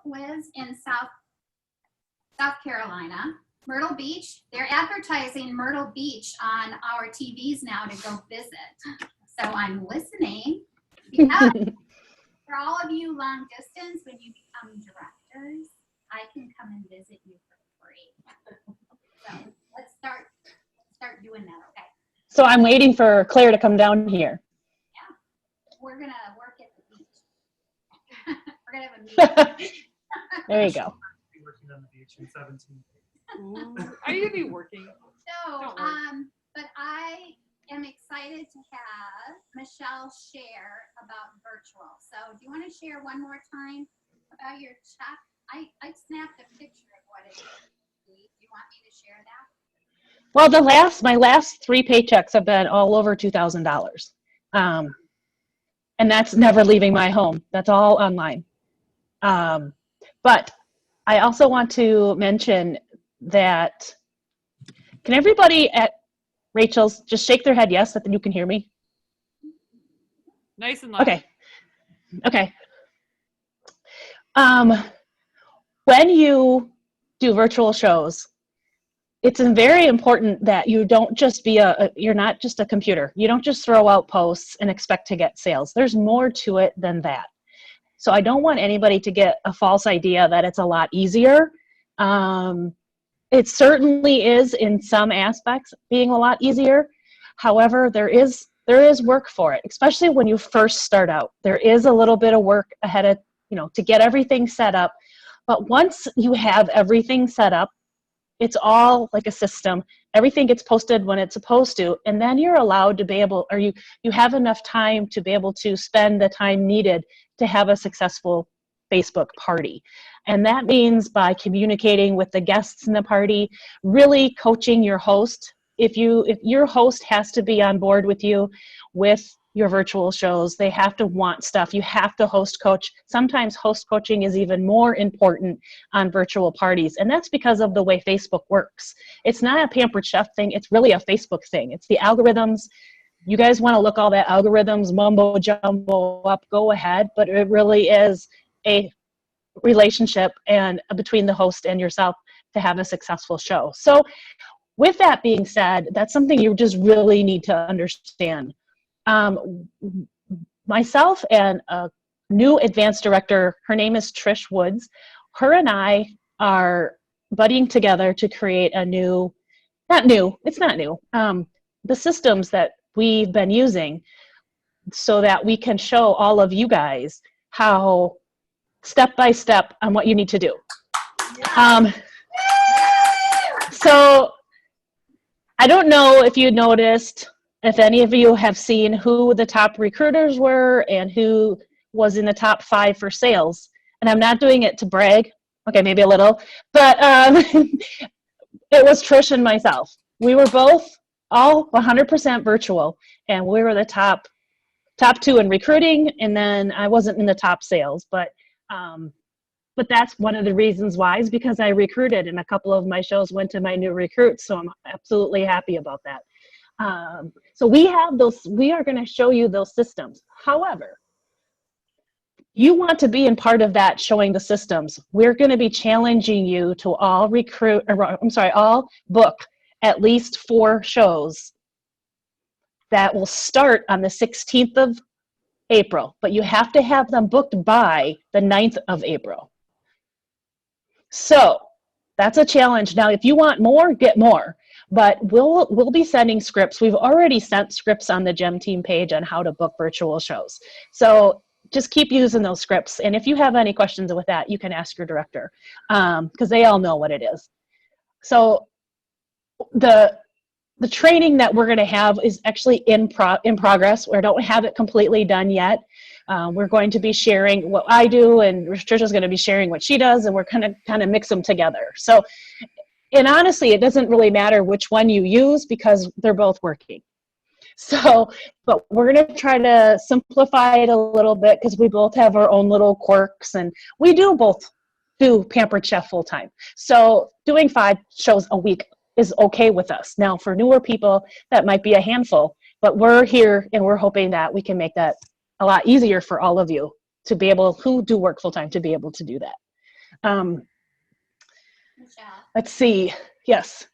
quiz in South Carolina, Myrtle Beach. They're advertising Myrtle Beach on our TVs now to go visit. So I'm listening. Yeah. For all of you long distance, when you become directors, I can come and visit you for free. So let's start doing that, okay? So I'm waiting for Claire to come down here. Yeah, we're gonna work at the beach. We're gonna have a meeting. There you go. Be working on the beach in 17 days. Ooh, are you gonna be working? So, but I am excited to have Michelle share about virtual. So do you want to share one more time about your check? I snapped a picture of what it is. Do you want me to share that? Well, my last 3 paychecks have been all over $2,000. And that's never leaving my home. That's all online. But I also want to mention that, can everybody at Rachel's just shake their head yes, that you can hear me? Nice and loud. Okay. When you do virtual shows, it's very important that you don't just you're not just a computer. You don't just throw out posts and expect to get sales. There's more to it than that. So I don't want anybody to get a false idea that it's a lot easier. It certainly is in some aspects being a lot easier. However, there is work for it, especially when you first start out. There is a little bit of work ahead of, to get everything set up. But once you have everything set up, it's all like a system. Everything gets posted when it's supposed to, and then you're allowed to be able, or you have enough time to be able to spend the time needed to have a successful Facebook party. And that means by communicating with the guests in the party, really coaching your host. If your host has to be on board with you with your virtual shows, they have to want stuff. You have to host coach. Sometimes host coaching is even more important on virtual parties. And that's because of the way Facebook works. It's not a Pampered Chef thing. It's really a Facebook thing. It's the algorithms. You guys want to look all that algorithms mumbo jumbo up, go ahead. But it really is a relationship and between the host and yourself to have a successful show. So with that being said, that's something you just really need to understand. Myself and a new advanced director, her name is Trish Woods, her and I are buddying together to create it's not new, the systems that we've been using so that we can show all of you guys how step by step on what you need to do. So I don't know if you noticed, if any of you have seen who the top recruiters were and who was in the top 5 for sales. And I'm not doing it to brag. Okay, maybe a little. But it was Trish and myself. We were both all 100% virtual. And we were the top 2 in recruiting. And then I wasn't in the top sales. But that's one of the reasons why, is because I recruited. And a couple of my shows went to my new recruits. So I'm absolutely happy about that. So we are going to show you those systems. However, you want to be in part of that showing the systems. We're going to be challenging you to all book at least 4 shows that will start on the 16th of April, but you have to have them booked by the 9th of April. So that's a challenge. Now, if you want more, get more. But we'll be sending scripts. We've already sent scripts on the GEM team page on how to book virtual shows. So just keep using those scripts. And if you have any questions with that, you can ask your director, because they all know what it is. So the training that we're going to have is actually in progress. We don't have it completely done yet. We're going to be sharing what I do, and Trisha's going to be sharing what she does, and we're going to kind of mix them together. So. And honestly, it doesn't really matter which one you use because they're both working. So, but we're going to try to simplify it a little bit because we both have our own little quirks, and we both do Pampered Chef full time. So doing 5 shows a week is okay with us. Now for newer people, that might be a handful, but we're here and we're hoping that we can make that a lot easier for all of you to be able, who do work full time, to be able to do that. Michelle, Let's see. Yes.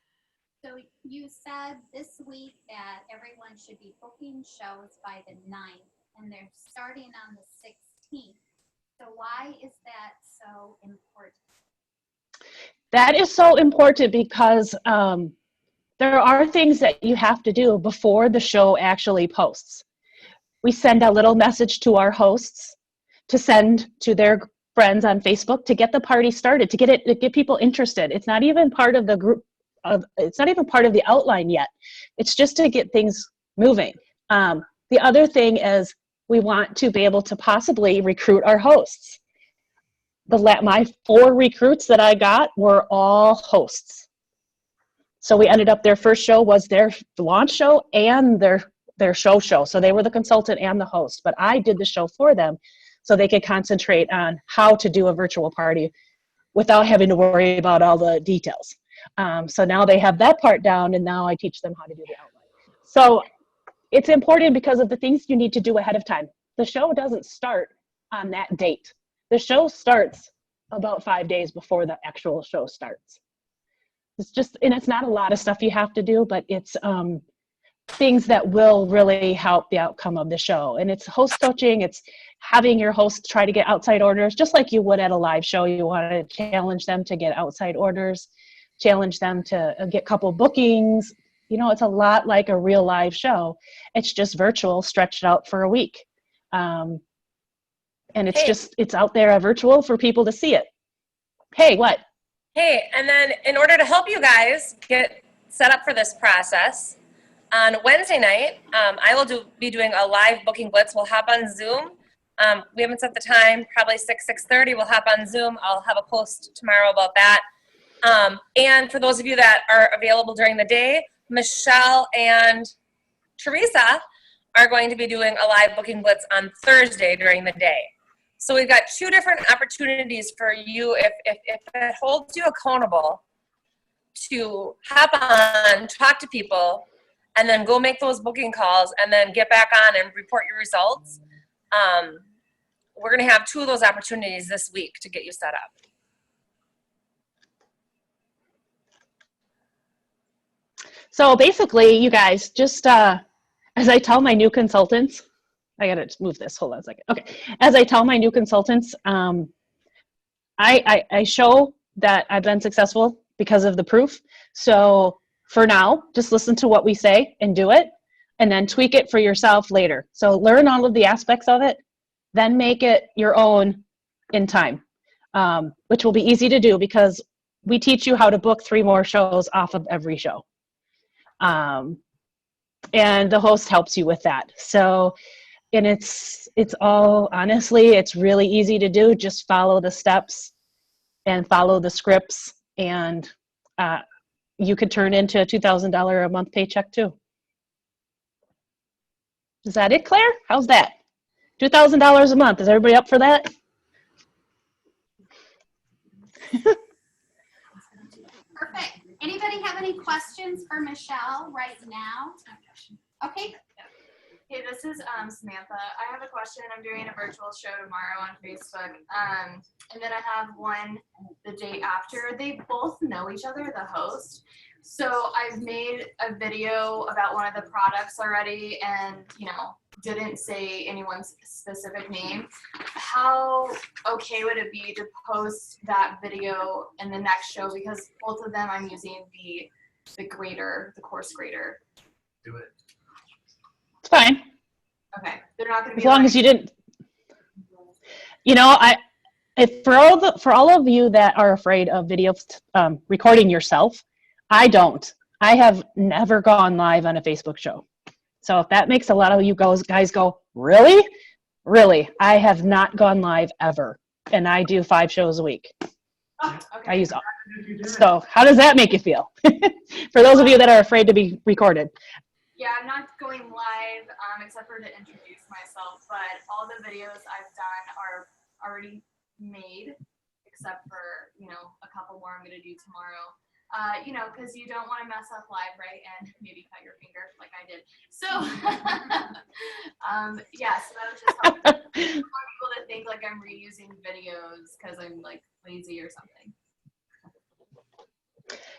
so you said this week that everyone should be booking shows by the 9th, and they're starting on the 16th. So why is that so important? That is so important because there are things that you have to do before the show actually posts. We send a little message to our hosts to send to their friends on Facebook to get the party started, to get people interested. It's not even part of the group it's not even part of the outline yet. It's just to get things moving. The other thing is we want to be able to possibly recruit our hosts. My 4 recruits that I got were all hosts. So we ended up, their first show was their launch show and their show. So they were the consultant and the host, but I did the show for them so they could concentrate on how to do a virtual party without having to worry about all the details. So now they have that part down, and now I teach them how to do the outline. So it's important because of the things you need to do ahead of time. The show doesn't start on that date. The show starts about 5 days before the actual show starts. And it's not a lot of stuff you have to do, but it's things that will really help the outcome of the show. And it's host coaching. It's having your host try to get outside orders, just like you would at a live show. You want to challenge them to get outside orders, challenge them to get a couple bookings. It's a lot like a real live show. It's just virtual, stretched out for a week. And it's out there virtual for people to see it. Hey, what? Hey, and then in order to help you guys get set up for this process, on Wednesday night, I will be doing a live booking blitz. We'll hop on Zoom. We haven't set the time, probably 6:30. We'll hop on Zoom. I'll have a post tomorrow about that. And for those of you that are available during the day, Michelle and Teresa are going to be doing a live booking blitz on Thursday during the day. So we've got 2 different opportunities for you if it holds you accountable to hop on, talk to people, and then go make those booking calls and then get back on and report your results. We're going to have 2 of those opportunities this week to get you set up. So basically, you guys, just as I tell my new consultants, I got to move this. Hold on a second. Okay. As I tell my new consultants, I show that I've been successful because of the proof. So for now, just listen to what we say and do it, and then tweak it for yourself later. So learn all of the aspects of it, then make it your own in time, which will be easy to do because we teach you how to book 3 more shows off of every show. And the host helps you with that. So, and it's all, honestly, it's really easy to do. Just follow the steps and follow the scripts, and you could turn into a $2,000 a month paycheck too. Is that it, Claire? How's that? $2,000 a month. Is everybody up for that? Perfect. Anybody have any questions for Michelle right now? Okay. Hey, this is Samantha. I have a question. I'm doing a virtual show tomorrow on Facebook. And then I have one the day after. They both know each other, the host. So I've made a video about one of the products already and, didn't say anyone's specific name. How okay would it be to post that video in the next show? Because both of them I'm using the grader, the course grader. Do it. It's fine. Okay. They're not going to be As long as you didn't, for all of you that are afraid of video recording yourself, I don't. I have never gone live on a Facebook show. So if that makes a lot of you guys go, really? Really? I have not gone live ever. And I do 5 shows a week. Oh, okay. I use all. So how does that make you feel? For those of you that are afraid to be recorded. Yeah, I'm not going live except for to introduce myself, but all the videos I've done are already made, except for, a couple more I'm going to do tomorrow. Because you don't want to mess up live, right? And maybe cut your finger like I did. So, so that was just helpful. I want people to think like I'm reusing videos because I'm like lazy or something.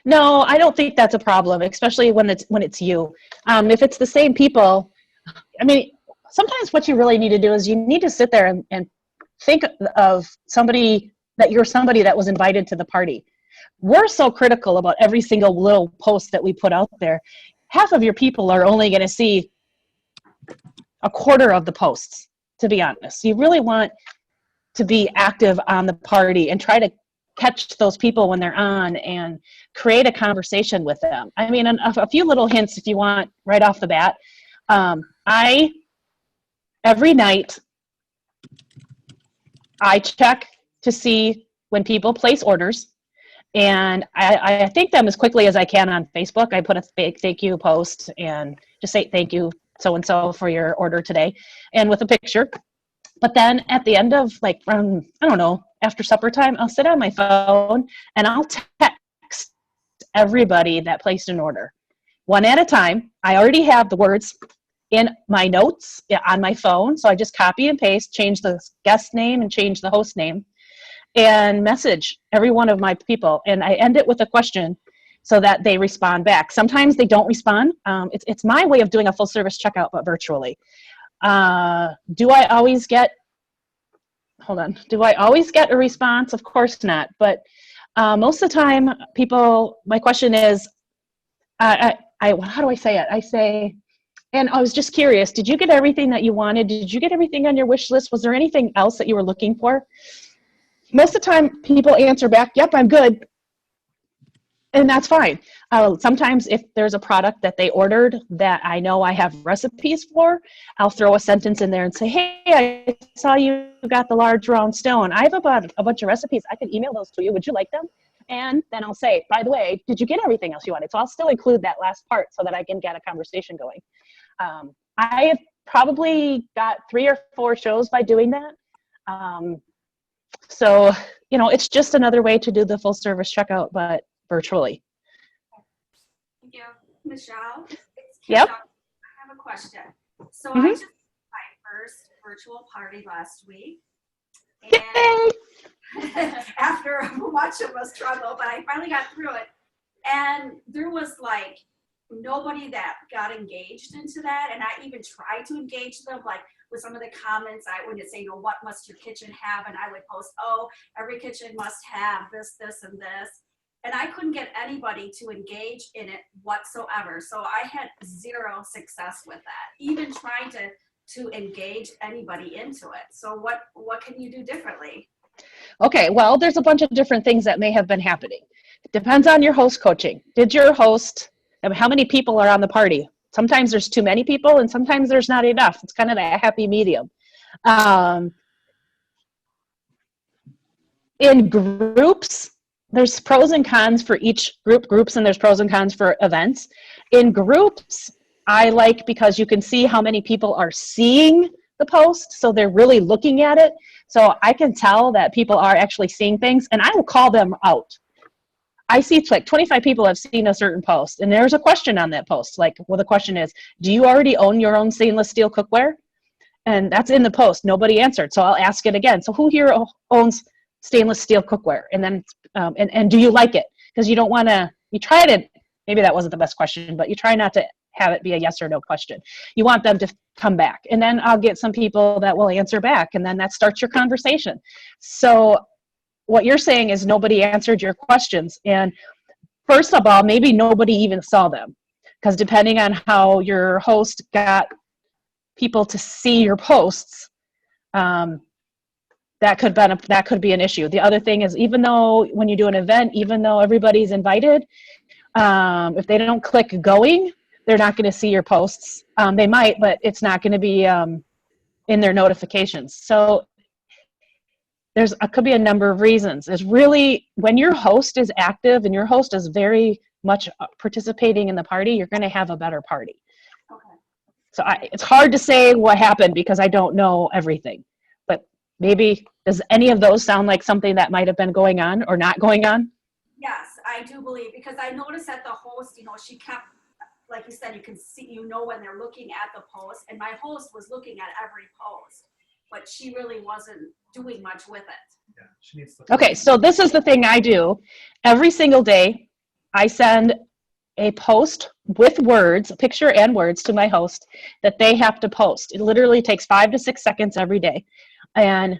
No, I don't think that's a problem, especially when it's you. If it's the same people, I mean, sometimes what you really need to do is you need to sit there and think of somebody that was invited to the party. We're so critical about every single little post that we put out there. Half of your people are only going to see a quarter of the posts, to be honest. You really want to be active on the party and try to catch those people when they're on and create a conversation with them. I mean, a few little hints if you want right off the bat. Every night, I check to see when people place orders, and I thank them as quickly as I can on Facebook. I put a thank you post and just say thank you so-and-so for your order today, and with a picture. But then at the end of like, I don't know, after supper time, I'll sit on my phone and I'll text everybody that placed an order. One at a time. I already have the words in my notes on my phone, so I just copy and paste, change the guest name and change the host name, and message every one of my people. And I end it with a question so that they respond back. Sometimes they don't respond. It's my way of doing a full service checkout, but virtually. Do I always get a response? Of course not. But most of the time, my question is, how do I say it? I say, and I was just curious, did you get everything that you wanted? Did you get everything on your wish list? Was there anything else that you were looking for? Most of the time, people answer back, yep, I'm good. And that's fine. Sometimes if there's a product that they ordered that I know I have recipes for, I'll throw a sentence in there and say, hey, I saw you got the large round stone. I have about a bunch of recipes. I can email those to you. Would you like them? And then I'll say, by the way, did you get everything else you wanted? So I'll still include that last part so that I can get a conversation going. I have probably got 3 or 4 shows by doing that. So, it's just another way to do the full service checkout, but virtually. Thank you. Michelle, it's Yep. Kim. I have a question. So Mhm. I just did my first virtual party last week. And after much of a struggle, but I finally got through it. And there was like nobody that got engaged into that. And I even tried to engage them, like with some of the comments, I would say, what must your kitchen have? And I would post, every kitchen must have this, this, and this. And I couldn't get anybody to engage in it whatsoever. So I had 0 success with that, even trying to engage anybody into it. So what can you do differently? Okay, well, there's a bunch of different things that may have been happening. It depends on your host coaching. Did your host, how many people are on the party? Sometimes there's too many people and sometimes there's not enough. It's kind of a happy medium. In groups, there's pros and cons for each groups, and there's pros and cons for events. In groups, I like because you can see how many people are seeing the post, so they're really looking at it. So I can tell that people are actually seeing things, and I will call them out. I see like 25 people have seen a certain post, and there's a question on that post. Like, well, the question is, do you already own your own stainless steel cookware? And that's in the post. Nobody answered, so I'll ask it again. So who here owns stainless steel cookware? And then, and do you like it? Because you don't want to, you try to, maybe that wasn't the best question, but you try not to have it be a yes or no question. You want them to come back. And then I'll get some people that will answer back, and then that starts your conversation. So what you're saying is nobody answered your questions. And first of all, maybe nobody even saw them. Because depending on how your host got people to see your posts, that could be an issue. The other thing is, even though when you do an event, even though everybody's invited, if they don't click going, they're not going to see your posts. They might, but it's not going to be in their notifications. So it could be a number of reasons. It's really when your host is active and your host is very much participating in the party, you're going to have a better party. Okay. So it's hard to say what happened because I don't know everything. But maybe, does any of those sound like something that might have been going on or not going on? Yes, I do believe, because I noticed that the host, she kept, like you said, you can see, when they're looking at the post, and my host was looking at every post, but she really wasn't doing much with it. Yeah, she needs to. Okay, so this is the thing I do. Every single day, I send a post with words, a picture and words to my host that they have to post. It literally takes 5 to 6 seconds every day. And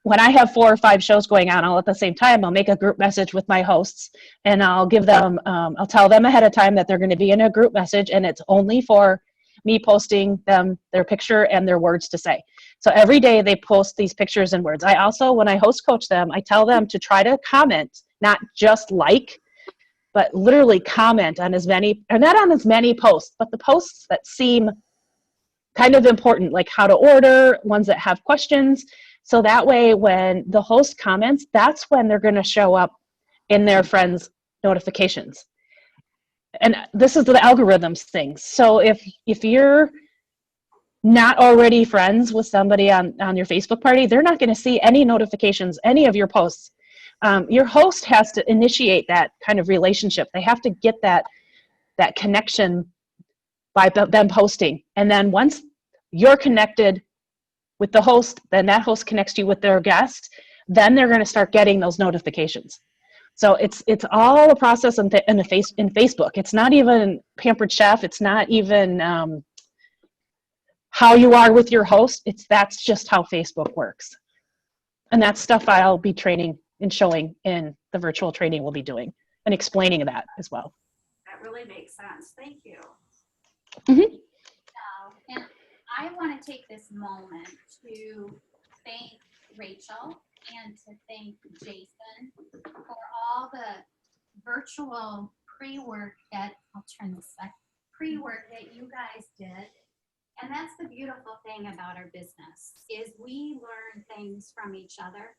when I have 4 or 5 shows going on all at the same time, I'll make a group message with my hosts and I'll give them, I'll tell them ahead of time that they're going to be in a group message and it's only for me posting them their picture and their words to say. So every day they post these pictures and words. I also, when I host coach them, I tell them to try to comment, not just like, but literally comment on as many, or not on as many posts, but the posts that seem kind of important, like how to order, ones that have questions. So that way when the host comments, that's when they're going to show up in their friends' notifications. And this is the algorithms thing. So if you're not already friends with somebody on your Facebook party, they're not going to see any notifications, any of your posts. Your host has to initiate that kind of relationship. They have to get that connection by them posting. And then once you're connected with the host, then that host connects you with their guest, then they're going to start getting those notifications. So it's all a process in Facebook. It's not even Pampered Chef. It's not even how you are with your host. That's just how Facebook works. And that's stuff I'll be training and showing in the virtual training we'll be doing and explaining that as well. That really makes sense. Thank you. Mm-hmm. And I want to take this moment to thank Rachel and to thank Jason for all the virtual pre-work that, I'll turn this back, pre-work that you guys did. And that's the beautiful thing about our business is we learn things from each other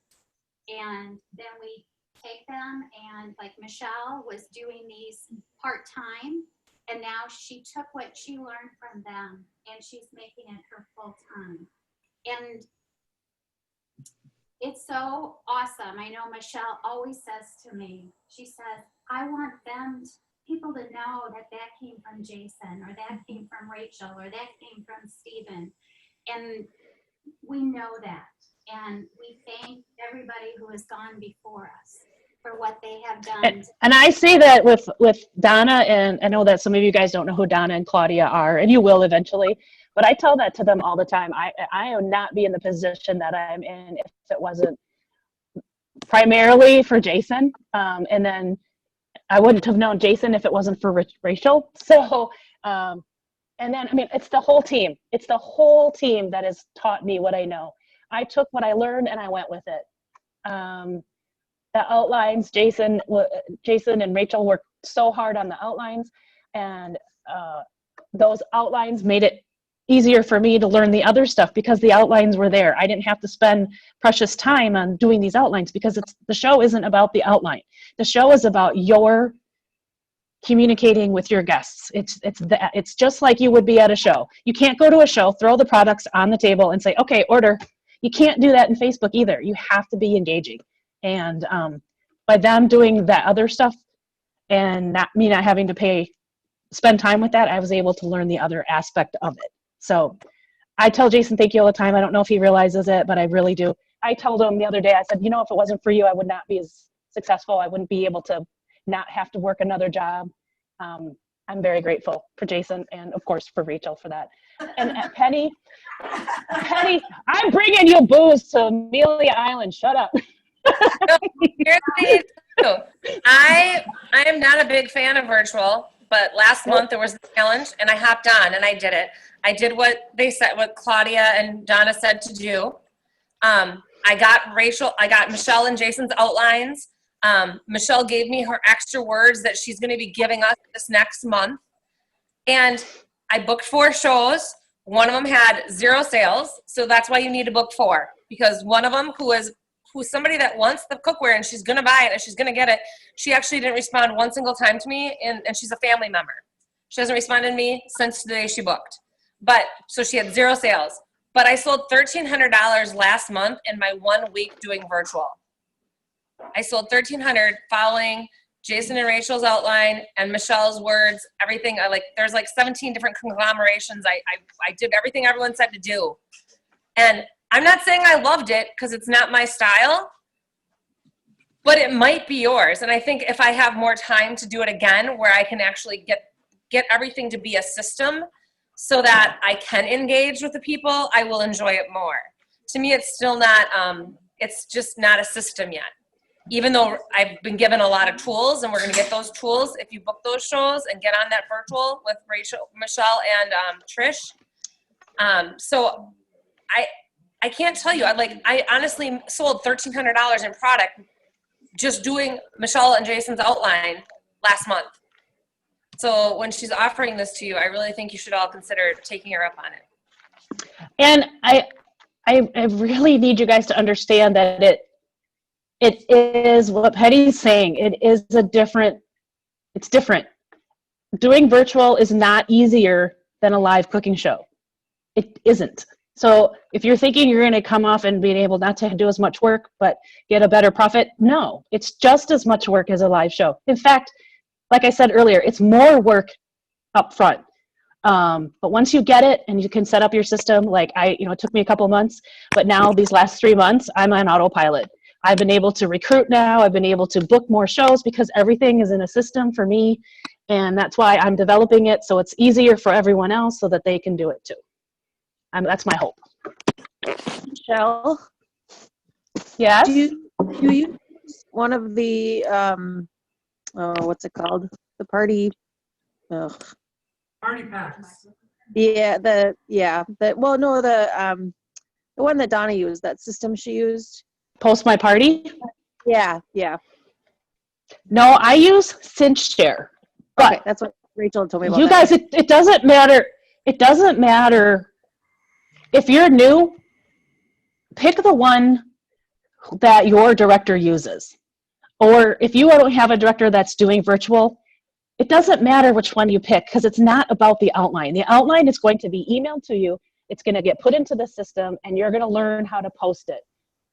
and then we take them, and like Michelle was doing these part-time and now she took what she learned from them and she's making it her full-time. And it's so awesome. I know Michelle always says to me, she says, I want people to know that came from Jason or that came from Rachel or that came from Stephen. And we know that. And we thank everybody who has gone before us for what they have done. And I say that with Donna, and I know that some of you guys don't know who Donna and Claudia are, and you will eventually, but I tell that to them all the time. I would not be in the position that I'm in if it wasn't primarily for Jason. And then I wouldn't have known Jason if it wasn't for Rachel. So, and then, I mean, it's the whole team. It's the whole team that has taught me what I know. I took what I learned and I went with it. The outlines, Jason and Rachel worked so hard on the outlines, and those outlines made it easier for me to learn the other stuff because the outlines were there. I didn't have to spend precious time on doing these outlines because the show isn't about the outline. The show is about your communicating with your guests. It's just like you would be at a show. You can't go to a show, throw the products on the table and say, okay, order. You can't do that in Facebook either. You have to be engaging. And by them doing that other stuff and me not having to spend time with that, I was able to learn the other aspect of it. So I tell Jason thank you all the time. I don't know if he realizes it, but I really do. I told him the other day, I said, if it wasn't for you, I would not be as successful. I wouldn't be able to not have to work another job. I'm very grateful for Jason and of course for Rachel for that. And Penny, I'm bringing you booze to Amelia Island. Shut up. No, here's the thing too. I am not a big fan of virtual, but last month there was a challenge and I hopped on and I did it. I did what Claudia and Donna said to do. I got Michelle and Jason's outlines. Michelle gave me her extra words that she's going to be giving us this next month. And I booked 4 shows. One of them had 0 sales. So that's why you need to book 4, because one of them who's somebody that wants the cookware and she's going to buy it and she's going to get it. She actually didn't respond one single time to me. And she's a family member. She hasn't responded to me since the day she booked. So she had 0 sales. But I sold $1,300 last month in my 1 week doing virtual. I sold $1,300 following Jason and Rachel's outline and Michelle's words, everything. There's 17 different conglomerations. I did everything everyone said to do. And I'm not saying I loved it because it's not my style, but it might be yours. And I think if I have more time to do it again, where I can actually get everything to be a system so that I can engage with the people, I will enjoy it more. To me, it's still not, it's just not a system yet. Even though I've been given a lot of tools, and we're gonna get those tools if you book those shows and get on that virtual with Rachel, Michelle, and Trish. So I can't tell you, I honestly sold $1,300 in product just doing Michelle and Jason's outline last month. So when she's offering this to you, I really think you should all consider taking her up on it. And I really need you guys to understand that it is what Penny's saying. It's different. Doing virtual is not easier than a live cooking show. It isn't. So if you're thinking you're going to come off and being able not to do as much work, but get a better profit, no, it's just as much work as a live show. In fact, like I said earlier, it's more work up front. But once you get it and you can set up your system, like it took me a couple months, but now these last 3 months, I'm on autopilot. I've been able to recruit now. I've been able to book more shows because everything is in a system for me. And that's why I'm developing it so it's easier for everyone else so that they can do it too. That's my hope. Michelle, Yes? do you use one of the what's it called? The party. Party packs. The one that Donna used, that system she used. Post My Party? Yeah. No, I use CinchShare. But Okay, that's what Rachel told me about. you guys, it doesn't matter. It doesn't matter. If you're new, pick the one that your director uses. Or if you don't have a director that's doing virtual, it doesn't matter which one you pick because it's not about the outline. The outline is going to be emailed to you. It's going to get put into the system and you're going to learn how to post it.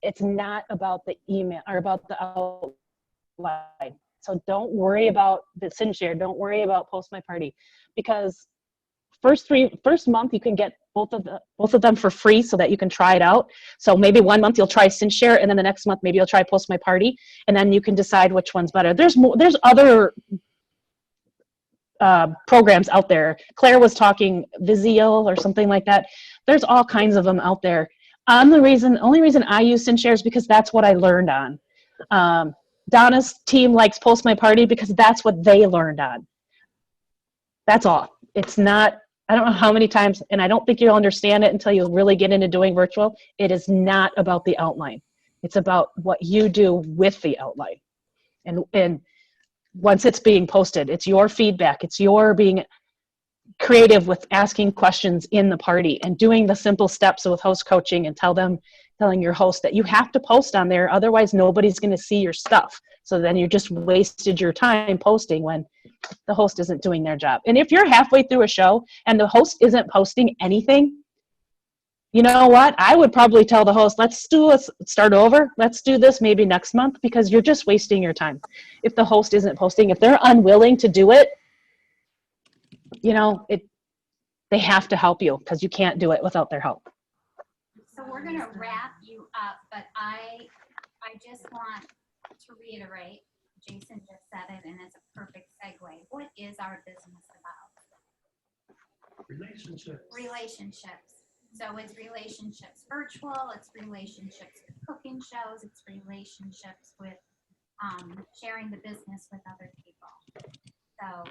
It's not about the email or about the outline. So don't worry about the CinchShare. Don't worry about Post My Party because first month you can get both of them for free so that you can try it out. So maybe 1 month you'll try CinchShare and then the next month maybe you'll try Post My Party and then you can decide which one's better. There's other programs out there. Claire was talking Vizio or something like that. There's all kinds of them out there. The only reason I use CinchShare is because that's what I learned on. Donna's team likes Post My Party because that's what they learned on. That's all. It's not, I don't know how many times, and I don't think you'll understand it until you really get into doing virtual. It is not about the outline. It's about what you do with the outline. And once it's being posted, it's your feedback. It's your being creative with asking questions in the party and doing the simple steps with host coaching and telling your host that you have to post on there. Otherwise, nobody's going to see your stuff. So then you just wasted your time posting when the host isn't doing their job. And if you're halfway through a show and the host isn't posting anything, you know what? I would probably tell the host, let's start over. Let's do this maybe next month because you're just wasting your time. If the host isn't posting, if they're unwilling to do it, they have to help you because you can't do it without their help. So we're going to wrap you up, but I just want to reiterate, Jason just said it, and it's a perfect segue. What is our business about? Relationships. So it's relationships virtual, it's relationships with cooking shows, it's relationships with sharing the business with other people. So